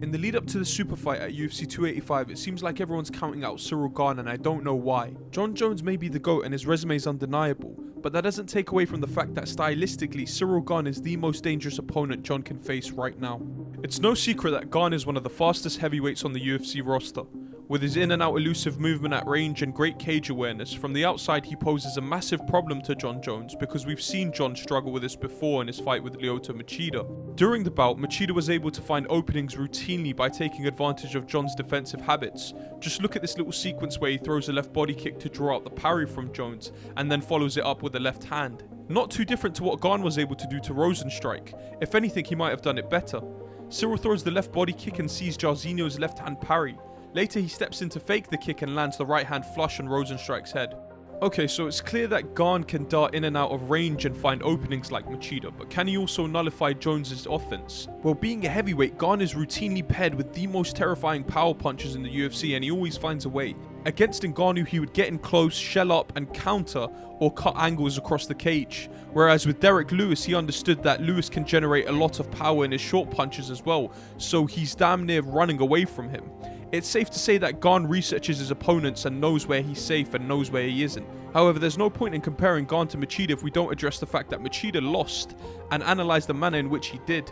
In the lead up to the super fight at UFC 285, it seems like everyone's counting out Ciryl Gane, and I don't know why. Jon Jones may be the GOAT and his resume is undeniable, but that doesn't take away from the fact that stylistically, Ciryl Gane is the most dangerous opponent Jon can face right now. It's no secret that Gane is one of the fastest heavyweights on the UFC roster. With his in and out elusive movement at range and great cage awareness, from the outside he poses a massive problem to Jon Jones because we've seen Jon struggle with this before in his fight with Lyoto Machida. During the bout, Machida was able to find openings routinely by taking advantage of Jon's defensive habits. Just look at this little sequence where he throws a left body kick to draw out the parry from Jones and then follows it up with the left hand. Not too different to what Gane was able to do to Rosenstrike. If anything, he might have done it better. Ciryl throws the left body kick and sees Jairzinho's left hand parry. Later he steps in to fake the kick and lands the right hand flush on Rosenstrike's head. Okay, so it's clear that Gane can dart in and out of range and find openings like Machida, but can he also nullify Jones's offense? Well, being a heavyweight, Gane is routinely paired with the most terrifying power punches in the UFC, and he always finds a way. Against Ngannou, he would get in close, shell up and counter or cut angles across the cage. Whereas with Derek Lewis, he understood that Lewis can generate a lot of power in his short punches as well, so he's damn near running away from him. It's safe to say that Gane researches his opponents and knows where he's safe and knows where he isn't. However, there's no point in comparing Gane to Machida if we don't address the fact that Machida lost and analyze the manner in which he did.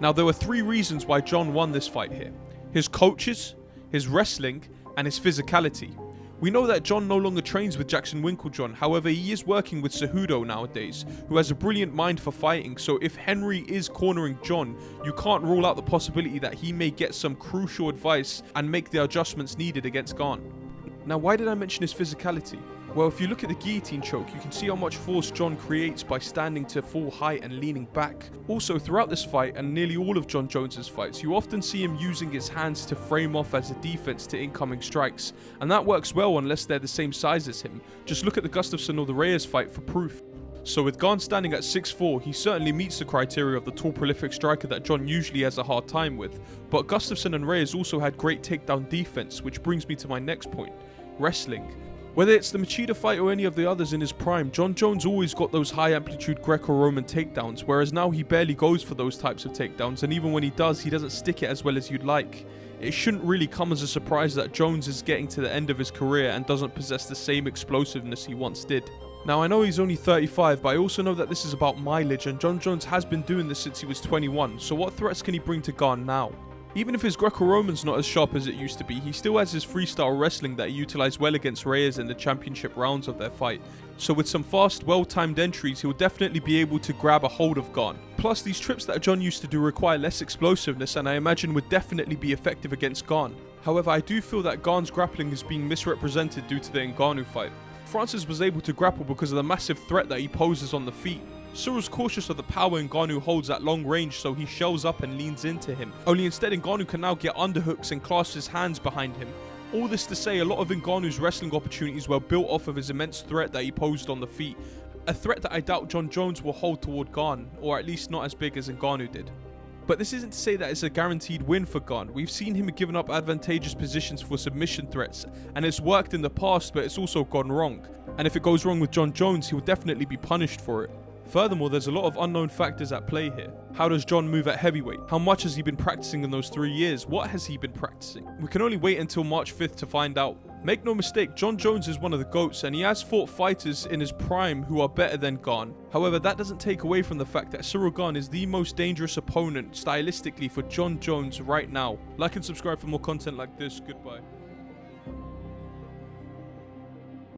Now, there were 3 reasons why Jon won this fight here: his coaches, his wrestling, and his physicality. We know that Jon no longer trains with Jackson Winklejohn, however he is working with Cejudo nowadays, who has a brilliant mind for fighting, so if Henry is cornering Jon, you can't rule out the possibility that he may get some crucial advice and make the adjustments needed against Gane. Now, why did I mention his physicality? Well, if you look at the guillotine choke, you can see how much force Jon creates by standing to full height and leaning back. Also, throughout this fight and nearly all of Jon Jones's fights, you often see him using his hands to frame off as a defense to incoming strikes, and that works well unless they're the same size as him. Just look at the Gustafsson or the Reyes fight for proof. So with Gane standing at 6'4", he certainly meets the criteria of the tall, prolific striker that Jon usually has a hard time with. But Gustafsson and Reyes also had great takedown defense, which brings me to my next point: wrestling. Whether it's the Machida fight or any of the others in his prime, Jon Jones always got those high amplitude Greco-Roman takedowns, whereas now he barely goes for those types of takedowns, and even when he does, he doesn't stick it as well as you'd like. It shouldn't really come as a surprise that Jones is getting to the end of his career and doesn't possess the same explosiveness he once did. Now, I know he's only 35, but I also know that this is about mileage, and Jon Jones has been doing this since he was 21, so what threats can he bring to Gane now? Even if his Greco-Roman's not as sharp as it used to be, he still has his freestyle wrestling that he utilized well against Reyes in the championship rounds of their fight. So with some fast, well-timed entries, he'll definitely be able to grab a hold of Gane. Plus, these trips that Jon used to do require less explosiveness, and I imagine would definitely be effective against Gane. However, I do feel that Gane's grappling is being misrepresented due to the Ngannou fight. Francis was able to grapple because of the massive threat that he poses on the feet. Cyril's cautious of the power Ngannou holds at long range, so he shells up and leans into him. Only instead, Ngannou can now get underhooks and clasp his hands behind him. All this to say, a lot of Ngannou's wrestling opportunities were built off of his immense threat that he posed on the feet. A threat that I doubt Jon Jones will hold toward Gane, or at least not as big as Ngannou did. But this isn't to say that it's a guaranteed win for Gane. We've seen him giving up advantageous positions for submission threats, and it's worked in the past, but it's also gone wrong. And if it goes wrong with Jon Jones, he'll definitely be punished for it. Furthermore, there's a lot of unknown factors at play here. How does Jon move at heavyweight? How much has he been practicing in those 3 years? What has he been practicing? We can only wait until March 5th to find out. Make no mistake, Jon Jones is one of the GOATs, and he has fought fighters in his prime who are better than Gane. However, that doesn't take away from the fact that Ciryl Gane is the most dangerous opponent stylistically for Jon Jones right now. Like and subscribe for more content like this. Goodbye.